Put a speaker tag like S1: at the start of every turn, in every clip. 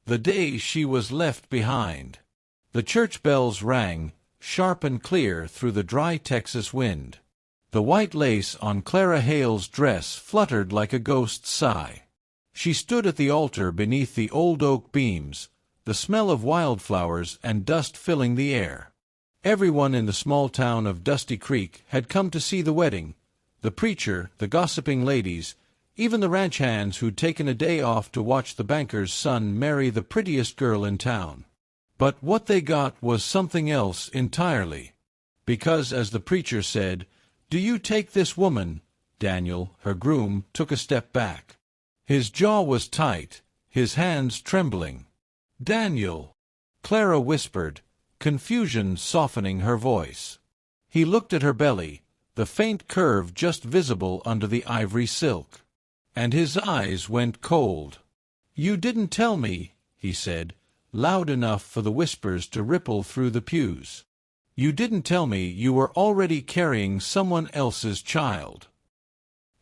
S1: The day she was left behind. The church bells rang, sharp and clear through the dry Texas wind. The white lace on Clara Hale's dress fluttered like a ghost's sigh. She stood at the altar beneath the old oak beams, the smell of wildflowers and dust filling the air. Everyone in the small town of Dusty Creek had come to see the wedding, the preacher, the gossiping ladies, even the ranch hands who'd taken a day off to watch the banker's son marry the prettiest girl in town. But what they got was something else entirely. Because, as the preacher said, "Do you take this woman?" Daniel, her groom, took a step back. His jaw was tight, his hands trembling. "Daniel," Clara whispered, confusion softening her voice. He looked at her belly, the faint curve just visible under the ivory silk. And his eyes went cold. "You didn't tell me," he said, loud enough for the whispers to ripple through the pews. "You didn't tell me you were already carrying someone else's child."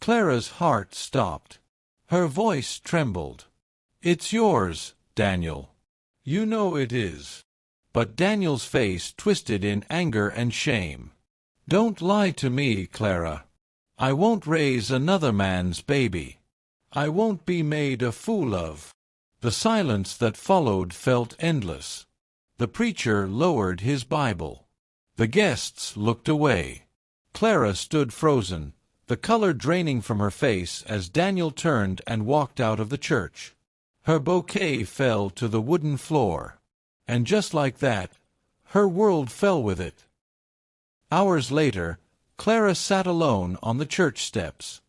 S1: Clara's heart stopped. Her voice trembled. "It's yours, Daniel. You know it is." But Daniel's face twisted in anger and shame. "Don't lie to me, Clara. I won't raise another man's baby. I won't be made a fool of." The silence that followed felt endless. The preacher lowered his Bible. The guests looked away. Clara stood frozen, the color draining from her face as Daniel turned and walked out of the church. Her bouquet fell to the wooden floor. And just like that, her world fell with it. Hours later, Clara sat alone on the church steps.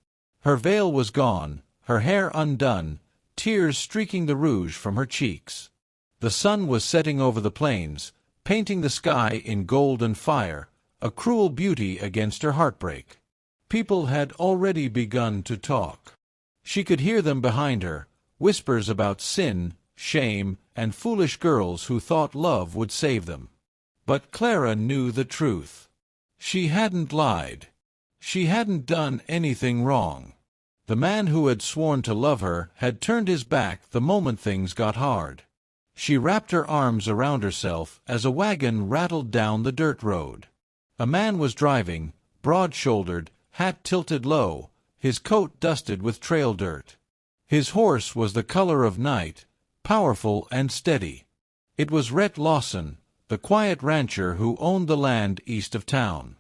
S1: Her veil was gone, her hair undone, tears streaking the rouge from her cheeks. The sun was setting over the plains, painting the sky in gold and fire, a cruel beauty against her heartbreak. People had already begun to talk. She could hear them behind her, whispers about sin, shame, and foolish girls who thought love would save them. But Clara knew the truth. She hadn't lied. She hadn't done anything wrong. The man who had sworn to love her had turned his back the moment things got hard. She wrapped her arms around herself as a wagon rattled down the dirt road. A man was driving, broad-shouldered, hat tilted low, his coat dusted with trail dirt. His horse was the color of night, powerful and steady. It was Rhett Lawson, the quiet rancher who owned the land east of town.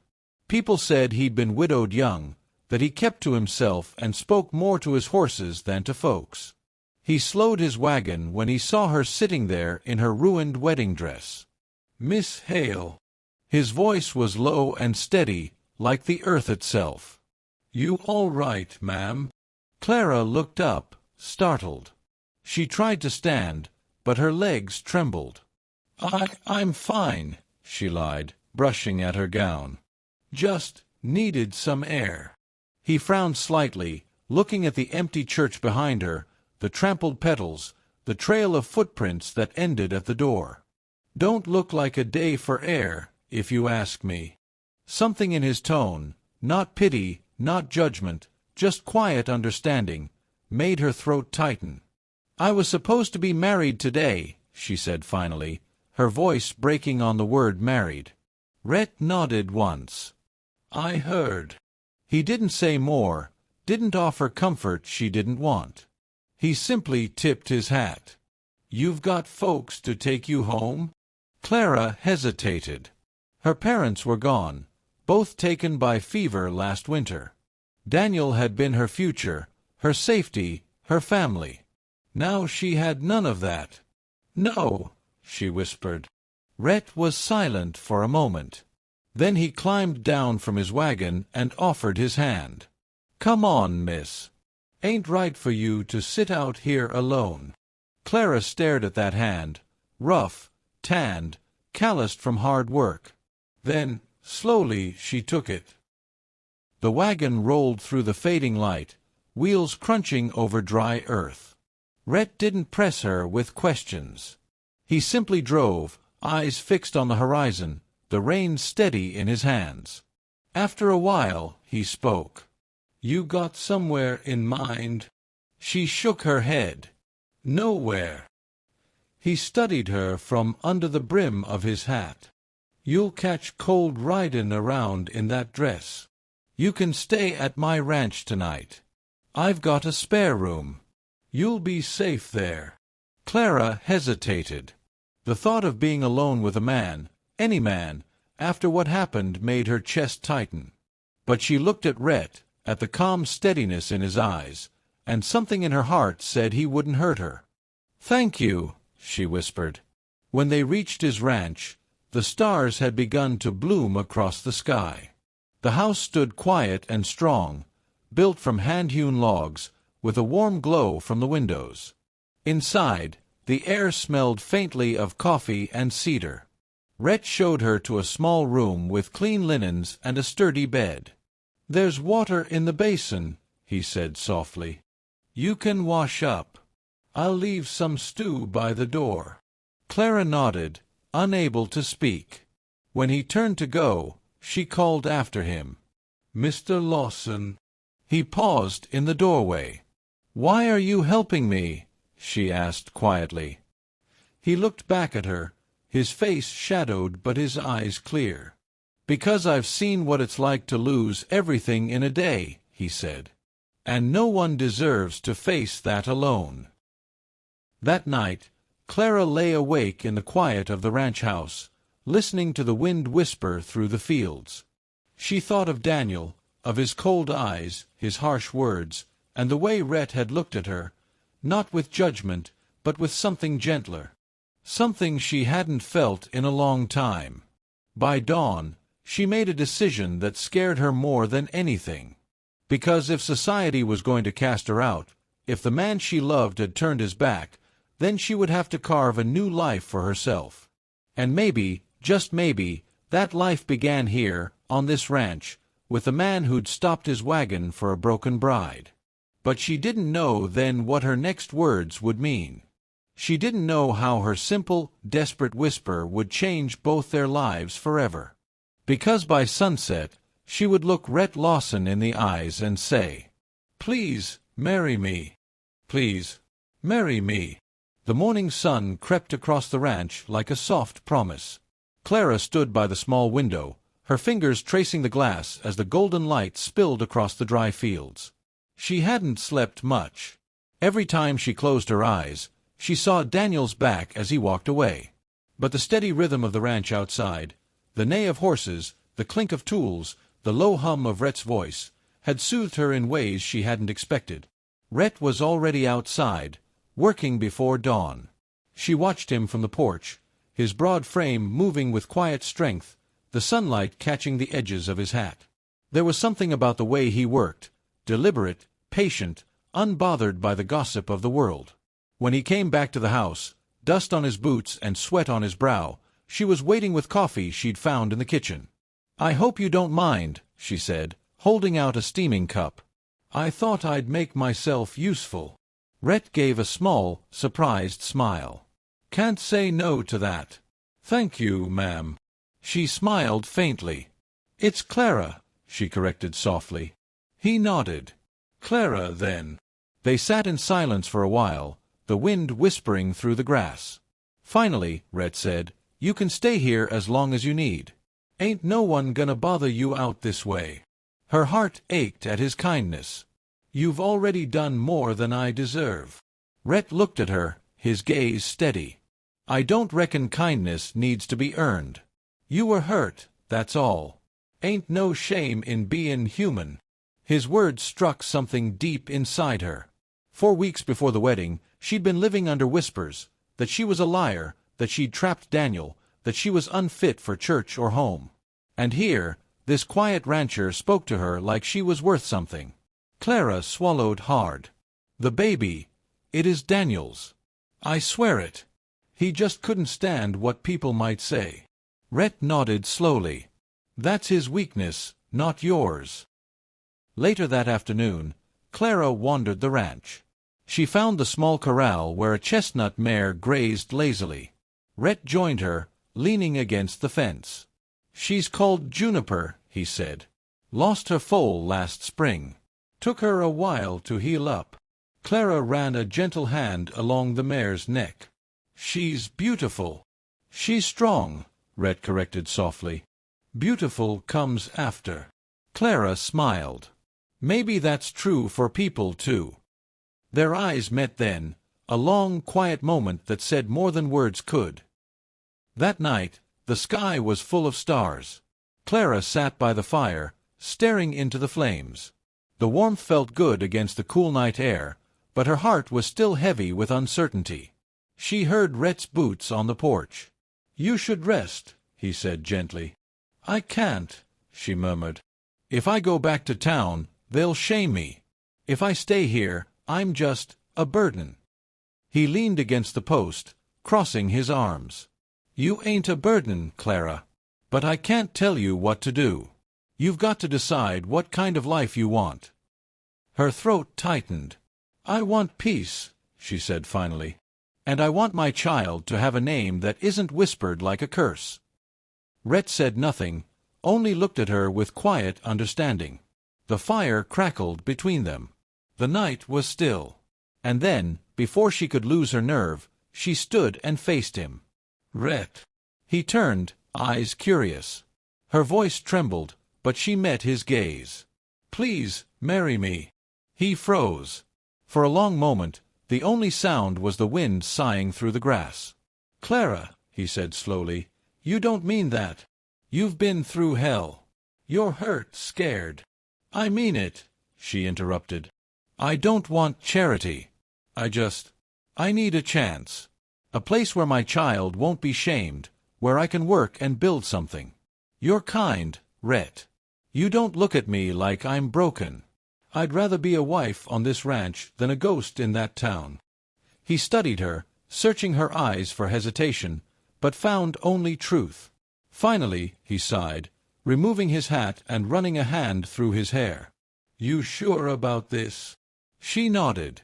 S1: People said he'd been widowed young, that he kept to himself and spoke more to his horses than to folks. He slowed his wagon when he saw her sitting there in her ruined wedding dress. "Miss Hale." His voice was low and steady, like the earth itself. "You all right, ma'am?" Clara looked up, startled. She tried to stand, but her legs trembled. I'm fine," she lied, brushing at her gown. "Just needed some air." He frowned slightly, looking at the empty church behind her, the trampled petals, the trail of footprints that ended at the door. "Don't look like a day for air, if you ask me." Something in his tone, not pity, not judgment, just quiet understanding, made her throat tighten. "I was supposed to be married today," she said finally, her voice breaking on the word married. Rhett nodded once. "I heard." He didn't say more, didn't offer comfort she didn't want. He simply tipped his hat. "You've got folks to take you home?" Clara hesitated. Her parents were gone, both taken by fever last winter. Daniel had been her future, her safety, her family. Now she had none of that. "No," she whispered. Rhett was silent for a moment. Then he climbed down from his wagon and offered his hand. "Come on, miss. Ain't right for you to sit out here alone." Clara stared at that hand, rough, tanned, calloused from hard work. Then, slowly, she took it. The wagon rolled through the fading light, wheels crunching over dry earth. Rhett didn't press her with questions. He simply drove, eyes fixed on the horizon, the reins steady in his hands. After a while, he spoke. "You got somewhere in mind?" She shook her head. "Nowhere." He studied her from under the brim of his hat. "You'll catch cold ridin' around in that dress. You can stay at my ranch tonight. I've got a spare room. You'll be safe there." Clara hesitated. The thought of being alone with a man, any man, after what happened made her chest tighten. But she looked at Rhett, at the calm steadiness in his eyes, and something in her heart said he wouldn't hurt her. "Thank you," she whispered. When they reached his ranch, the stars had begun to bloom across the sky. The house stood quiet and strong, built from hand-hewn logs, with a warm glow from the windows. Inside, the air smelled faintly of coffee and cedar. Rhett showed her to a small room with clean linens and a sturdy bed. "There's water in the basin," he said softly. "You can wash up. I'll leave some stew by the door." Clara nodded, unable to speak. When he turned to go, she called after him, "Mr. Lawson." He paused in the doorway. "Why are you helping me?" she asked quietly. He looked back at her, his face shadowed but his eyes clear. "Because I've seen what it's like to lose everything in a day," he said. "And no one deserves to face that alone." That night, Clara lay awake in the quiet of the ranch house, listening to the wind whisper through the fields. She thought of Daniel, of his cold eyes, his harsh words, and the way Rhett had looked at her, not with judgment, but with something gentler. Something she hadn't felt in a long time. By dawn, she made a decision that scared her more than anything. Because if society was going to cast her out, if the man she loved had turned his back, then she would have to carve a new life for herself. And maybe, just maybe, that life began here, on this ranch, with a man who'd stopped his wagon for a broken bride. But she didn't know then what her next words would mean. She didn't know how her simple, desperate whisper would change both their lives forever. Because by sunset, she would look Rhett Lawson in the eyes and say, "Please, marry me. Please, marry me." The morning sun crept across the ranch like a soft promise. Clara stood by the small window, her fingers tracing the glass as the golden light spilled across the dry fields. She hadn't slept much. Every time she closed her eyes, she saw Daniel's back as he walked away. But the steady rhythm of the ranch outside, the neigh of horses, the clink of tools, the low hum of Rhett's voice, had soothed her in ways she hadn't expected. Rhett was already outside, working before dawn. She watched him from the porch, his broad frame moving with quiet strength, the sunlight catching the edges of his hat. There was something about the way he worked, deliberate, patient, unbothered by the gossip of the world. When he came back to the house, dust on his boots and sweat on his brow, she was waiting with coffee she'd found in the kitchen. "I hope you don't mind," she said, holding out a steaming cup. "I thought I'd make myself useful." Rhett gave a small, surprised smile. "Can't say no to that." "Thank you, ma'am." She smiled faintly. "It's Clara," she corrected softly. He nodded. "Clara, then." They sat in silence for a while, the wind whispering through the grass. Finally, Rhett said, "You can stay here as long as you need. Ain't no one gonna bother you out this way." Her heart ached at his kindness. "You've already done more than I deserve." Rhett looked at her, his gaze steady. "I don't reckon kindness needs to be earned. You were hurt, that's all. Ain't no shame in bein' human." His words struck something deep inside her. 4 weeks before the wedding, she'd been living under whispers, that she was a liar, that she'd trapped Daniel, that she was unfit for church or home. And here, this quiet rancher spoke to her like she was worth something. Clara swallowed hard. "The baby, it is Daniel's. I swear it. He just couldn't stand what people might say." Rhett nodded slowly. "That's his weakness, not yours." Later that afternoon, Clara wandered the ranch. She found the small corral where a chestnut mare grazed lazily. Rhett joined her, leaning against the fence. "She's called Juniper," he said. "Lost her foal last spring. Took her a while to heal up." Clara ran a gentle hand along the mare's neck. She's beautiful. She's strong, Rhett corrected softly. Beautiful comes after. Clara smiled. Maybe that's true for people, too. Their eyes met then, a long, quiet moment that said more than words could. That night, the sky was full of stars. Clara sat by the fire, staring into the flames. The warmth felt good against the cool night air, but her heart was still heavy with uncertainty. She heard Rhett's boots on the porch. "You should rest," he said gently. "I can't," she murmured. "If I go back to town, they'll shame me. If I stay here, I'm just a burden." He leaned against the post, crossing his arms. "You ain't a burden, Clara. But I can't tell you what to do. You've got to decide what kind of life you want." Her throat tightened. "I want peace," she said finally. "And I want my child to have a name that isn't whispered like a curse." Rhett said nothing, only looked at her with quiet understanding. The fire crackled between them. The night was still. And then, before she could lose her nerve, she stood and faced him. "Rhett." He turned, eyes curious. Her voice trembled, but she met his gaze. "Please, marry me." He froze. For a long moment, the only sound was the wind sighing through the grass. "Clara," he said slowly, "you don't mean that. You've been through hell. You're hurt, scared." "I mean it," she interrupted. "I don't want charity. I need a chance. A place where my child won't be shamed, where I can work and build something. You're kind, Rhett. You don't look at me like I'm broken. I'd rather be a wife on this ranch than a ghost in that town." He studied her, searching her eyes for hesitation, but found only truth. Finally, he sighed, removing his hat and running a hand through his hair. "You sure about this?" She nodded.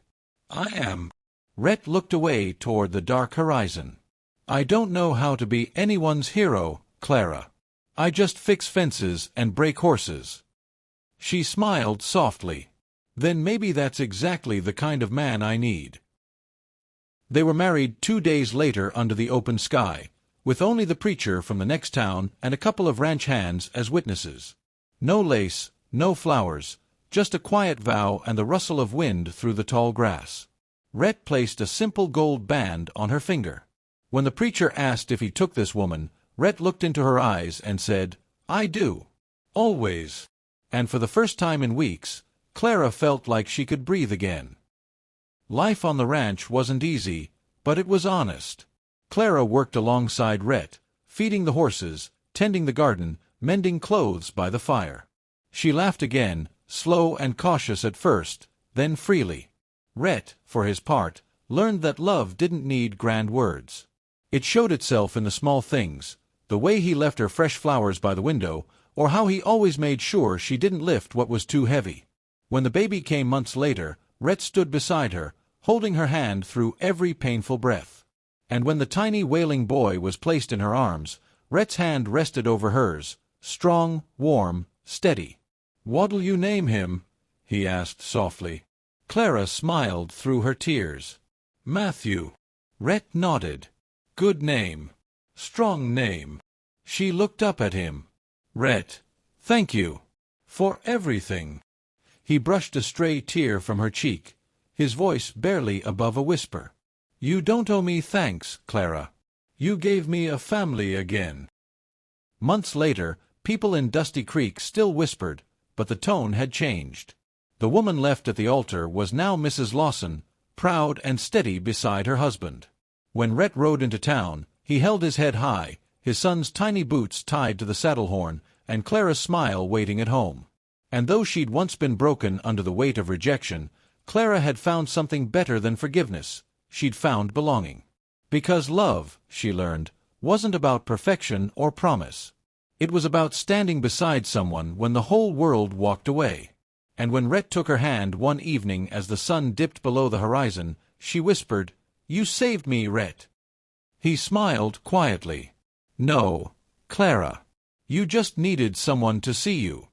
S1: "I am." Rhett looked away toward the dark horizon. "I don't know how to be anyone's hero, Clara. I just fix fences and break horses." She smiled softly. "Then maybe that's exactly the kind of man I need." They were married 2 days later under the open sky, with only the preacher from the next town and a couple of ranch hands as witnesses. No lace, no flowers, just a quiet vow and the rustle of wind through the tall grass. Rhett placed a simple gold band on her finger. When the preacher asked if he took this woman, Rhett looked into her eyes and said, "I do. Always." And for the first time in weeks, Clara felt like she could breathe again. Life on the ranch wasn't easy, but it was honest. Clara worked alongside Rhett, feeding the horses, tending the garden, mending clothes by the fire. She laughed again, slow and cautious at first, then freely. Rhett, for his part, learned that love didn't need grand words. It showed itself in the small things, the way he left her fresh flowers by the window, or how he always made sure she didn't lift what was too heavy. When the baby came months later, Rhett stood beside her, holding her hand through every painful breath. And when the tiny wailing boy was placed in her arms, Rhett's hand rested over hers, strong, warm, steady. "What'll you name him?" he asked softly. Clara smiled through her tears. "Matthew." Rhett nodded. "Good name. Strong name." She looked up at him. "Rhett, thank you. For everything." He brushed a stray tear from her cheek, his voice barely above a whisper. "You don't owe me thanks, Clara. You gave me a family again." Months later, people in Dusty Creek still whispered, but the tone had changed. The woman left at the altar was now Mrs. Lawson, proud and steady beside her husband. When Rhett rode into town, he held his head high, his son's tiny boots tied to the saddle horn, and Clara's smile waiting at home. And though she'd once been broken under the weight of rejection, Clara had found something better than forgiveness. She'd found belonging. Because love, she learned, wasn't about perfection or promise. It was about standing beside someone when the whole world walked away. And when Rhett took her hand one evening as the sun dipped below the horizon, she whispered, "You saved me, Rhett." He smiled quietly. "No, Clara. You just needed someone to see you."